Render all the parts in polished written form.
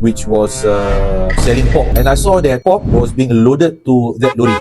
which was selling pork, and I saw that pork was being loaded to that lorry.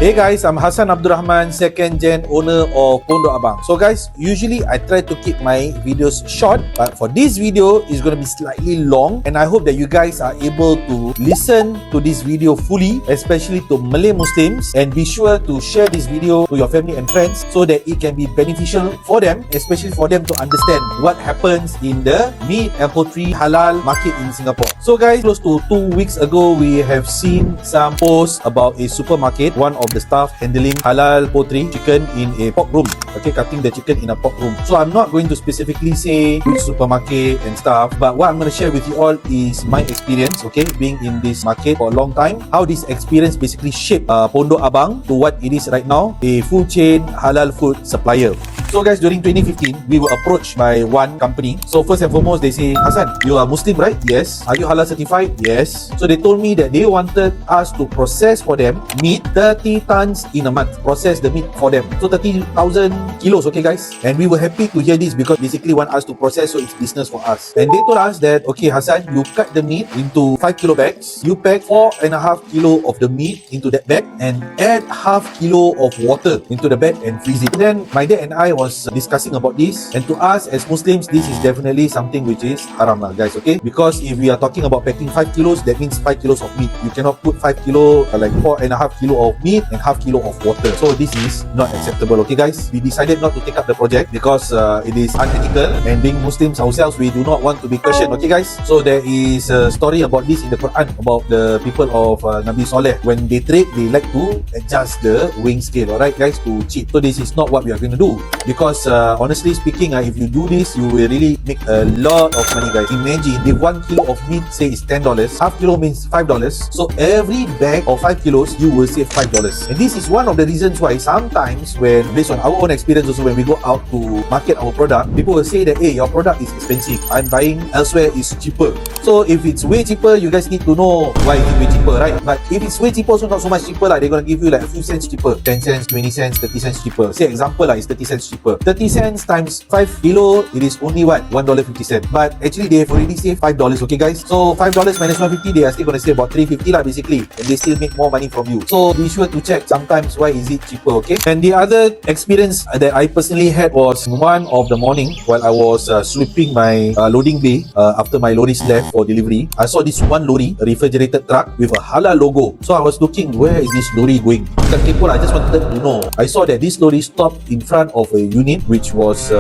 Hey guys, I'm Hassan Abdul Rahman, second gen owner of Pondok Abang. So guys, usually I try to keep my videos short, but for this video, it's going to be slightly long, and I hope that you guys are able to listen to this video fully, especially to Malay Muslims, and be sure to share this video to your family and friends so that it can be beneficial for them, especially for them to understand what happens in the meat and poultry halal market in Singapore. So guys, close to 2 weeks ago, we have seen some posts about a supermarket, one of the staff handling halal poultry chicken in a pork room, okay, cutting the chicken in a pork room. So I'm not going to specifically say which supermarket and stuff, but what I'm going to share with you all is my experience, okay, being in this market for a long time, how this experience basically shaped Pondok Abang to what it is right now, a full chain halal food supplier. So guys, during 2015, we were approached by one company. So first and foremost, they say, Hassan, you are Muslim, right? Yes. Are you halal certified? Yes. So they told me that they wanted us to process for them meat 30 tons in a month. Process the meat for them. So 30,000 kilos, okay guys? And we were happy to hear this because basically want us to process, so it's business for us. And they told us that, okay Hassan, you cut the meat into 5 kilo bags. You pack 4.5 kilo of the meat into that bag and add half kilo of water into the bag and freeze it. Then my dad and I was discussing about this, and to us as Muslims, this is definitely something which is haram lah guys, okay? Because if we are talking about packing 5 kilos, that means 5 kilos of meat. You cannot put 5 kilo, like 4.5 kilo of meat and half kilo of water. So this is not acceptable, okay guys? We decided not to take up the project because it is unethical, and being Muslims ourselves, we do not want to be questioned, okay guys? So there is a story about this in the Quran about the people of Nabi Saleh. When they trade, they like to adjust the weighing scale, alright guys, to cheat. So this is not what we are going to do. Because honestly speaking, if you do this, you will really make a lot of money guys. Imagine if 1 kilo of meat say is $10, half kilo means $5. So every bag of 5 kilos, you will save $5. And this is one of the reasons why sometimes when, based on our own experience also, when we go out to market our product, people will say that, hey, your product is expensive. I'm buying elsewhere is cheaper. So if it's way cheaper, you guys need to know why it's way cheaper, right? But if it's way cheaper, also not so much cheaper, like they're going to give you like a few cents cheaper, 10 cents, 20 cents, 30 cents cheaper. Say example like it's 30 cents cheaper. 30 cents times 5 kilo, it is only what? $1.50. But actually they have already saved $5, okay guys? So $5 minus 150, they are still going to save about $3.50 lah basically, and they still make more money from you. So be sure to check sometimes why is it cheaper, okay? And the other experience that I personally had was one of the morning while I was sweeping my loading bay after my lorries left for delivery. I saw this one lorry, a refrigerated truck with a halal logo. So I was looking, where is this lorry going? I just wanted to know. I saw that this lorry stopped in front of a unit which was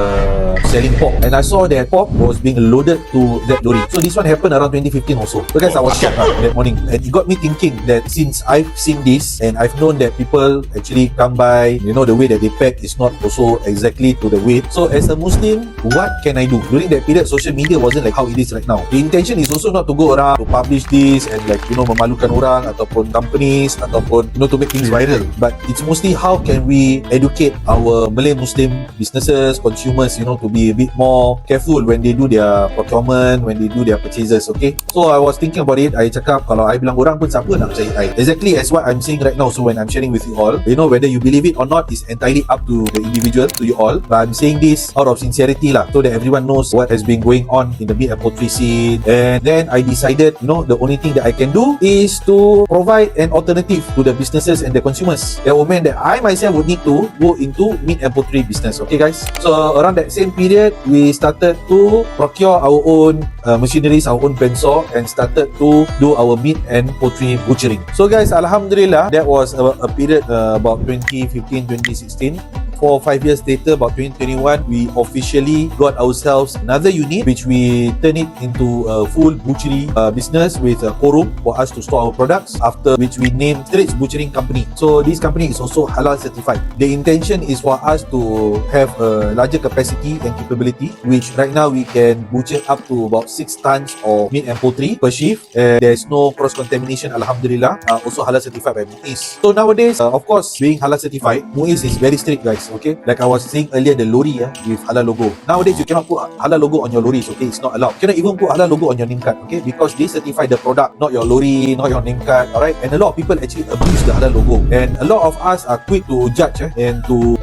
selling pork, and I saw that pork was being loaded to that lorry. So this one happened around 2015 also. So guys, I was shocked that morning, and it got me thinking that since I've seen this and I've known that people actually come by, you know, the way that they pack is not also exactly to the weight. So as a Muslim, what can I do? During that period, social media wasn't like how it is right now. The intention is also not to go around to publish this and like, you know, memalukan orang ataupun companies ataupun, you know, to make things viral. But it's mostly how can we educate our Malay Muslim businesses, consumers, you know, to be a bit more careful when they do their procurement, when they do their purchases, okay? So I was thinking about it. I cakap, kalau I bilang orang pun siapa nak percaya I? Exactly as what I'm saying right now. So when I'm sharing with you all, you know, whether you believe it or not is entirely up to the individual, to you all. But I'm saying this out of sincerity lah, so that everyone knows what has been going on in the meat and poultry scene. And then I decided, you know, the only thing that I can do is to provide an alternative to the businesses and the consumers. That would mean that I myself would need to go into meat and poultry business, okay guys? So around that same period, we started to procure our own machineries, our own bensaw, and started to do our meat and poultry butchering. So guys, Alhamdulillah, that was a period about 2015, 2016. 4 or 5 years later, about 2021, we officially got ourselves another unit, which we turned it into a full butchery business with a showroom for us to store our products, after which we named Straits Butchering Company. So this company is also halal certified. The intention is for us to have a larger capacity and capability, which right now we can butcher up to about 6 tons of meat and poultry per shift, and there's no cross contamination, alhamdulillah. Also halal certified by MUIS. So nowadays, of course, being halal certified, MUIS is very strict guys. okay? Like I was saying earlier, the lorry with halal logo. Nowadays, you cannot put halal logo on your lorries, okay? It's not allowed. You cannot even put halal logo on your name card, okay? Because they certify the product, not your lorry, not your name card, alright? And a lot of people actually abuse the halal logo. And a lot of us are quick to judge and to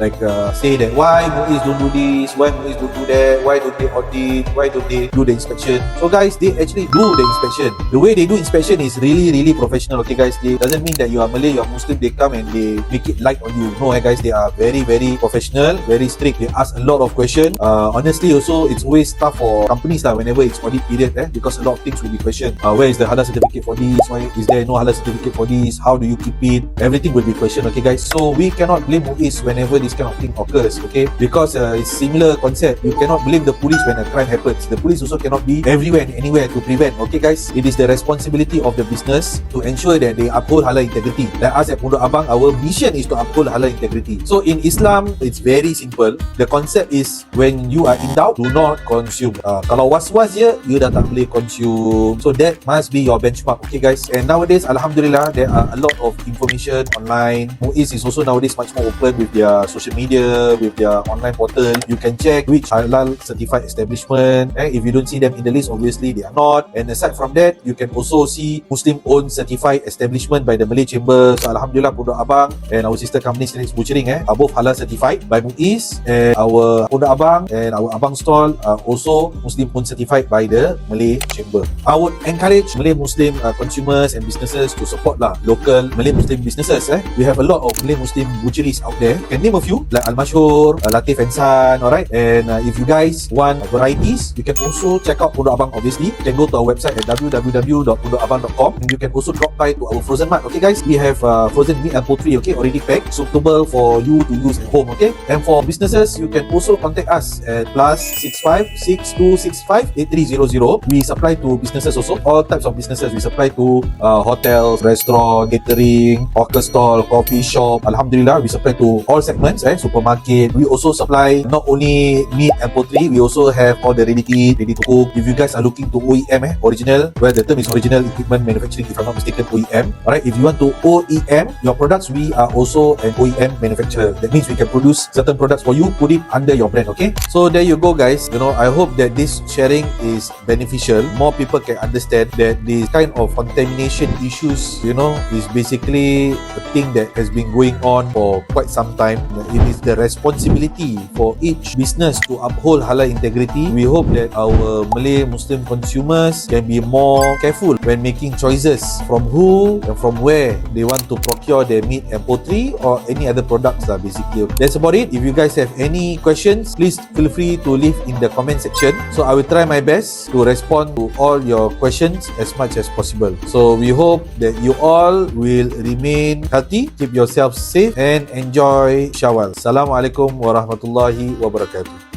say that why Muiz don't do this, why Muiz don't do that, why don't they audit, why don't they do the inspection. So guys, they actually do the inspection. The way they do inspection is really professional, okay guys? It doesn't mean that you are Malay, you are Muslim, they come and they make it light on you. No guys, they are very professional, very strict. They ask a lot of questions. Honestly also, it's always tough for companies whenever it's audit period because a lot of things will be questioned. Where is the halal certificate for this? Why is there no halal certificate for this? How do you keep it? Everything will be questioned, okay guys? So we cannot blame Muiz whenever this kind of thing occurs, okay? Because it's similar concept. You cannot blame the police when a crime happens. The police also cannot be everywhere and anywhere to prevent, okay guys? It is the responsibility of the business to ensure that they uphold halal integrity. Like us at Pondok Abang, our mission is to uphold halal integrity. So in Islam, it's very simple. The concept is when you are in doubt, do not consume. Kalau was-was je, you dah tak boleh consume. So that must be your benchmark, okay guys? And nowadays, Alhamdulillah, there are a lot of information online. Muiz is also nowadays much more open with their social media, with their online portal. You can check which halal certified establishment. If you don't see them in the list, obviously they are not. And aside from that, you can also see Muslim-owned certified establishment by the Malay Chamber. So Alhamdulillah, Pondok Abang and our sister company Street Butchering are both halal certified by Muiz, and our Pondok Abang and our Abang stall are also Muslim-owned certified by the Malay Chamber. I would encourage Malay Muslim consumers and businesses to support local Malay Muslim businesses. We have a lot of Malay Muslim butcheries out there. Can name a few like Al-Mashhur, Latif and San, alright? And if you guys want varieties, you can also check out Pondok Abang, obviously. You can go to our website at www.pondokabang.com, and you can also drop by to our frozen mart, okay guys? We have frozen meat and poultry, okay, already packed, suitable for you to use at home, okay? And for businesses, you can also contact us at +65 6265 8300. We supply to businesses also, all types of businesses. We supply to hotels, restaurant, catering, hawker stall, coffee shop. Alhamdulillah, we supply to all segments, supermarket. We also supply not only meat and poultry, we also have all the ready to eat, ready to cook. If you guys are looking to OEM, original, where the term is original equipment manufacturing, if I'm not mistaken, OEM. Alright, if you want to OEM your products, we are also an OEM manufacturer. That means we can produce certain products for you, put it under your brand, okay? So there you go guys. I hope that this sharing is beneficial. More people can understand that this kind of contamination issues, is basically a thing that has been going on for quite some time. It is the responsibility for each business to uphold halal integrity. We hope that our Malay Muslim consumers can be more careful when making choices from who and from where they want to procure their meat and poultry or any other products basically. That's about it. If you guys have any questions, please feel free to leave in the comment section. So I will try my best to respond to all your questions as much as possible. So we hope that you all will remain healthy, keep yourselves safe and enjoy Shawwal. Assalamualaikum warahmatullahi wabarakatuh.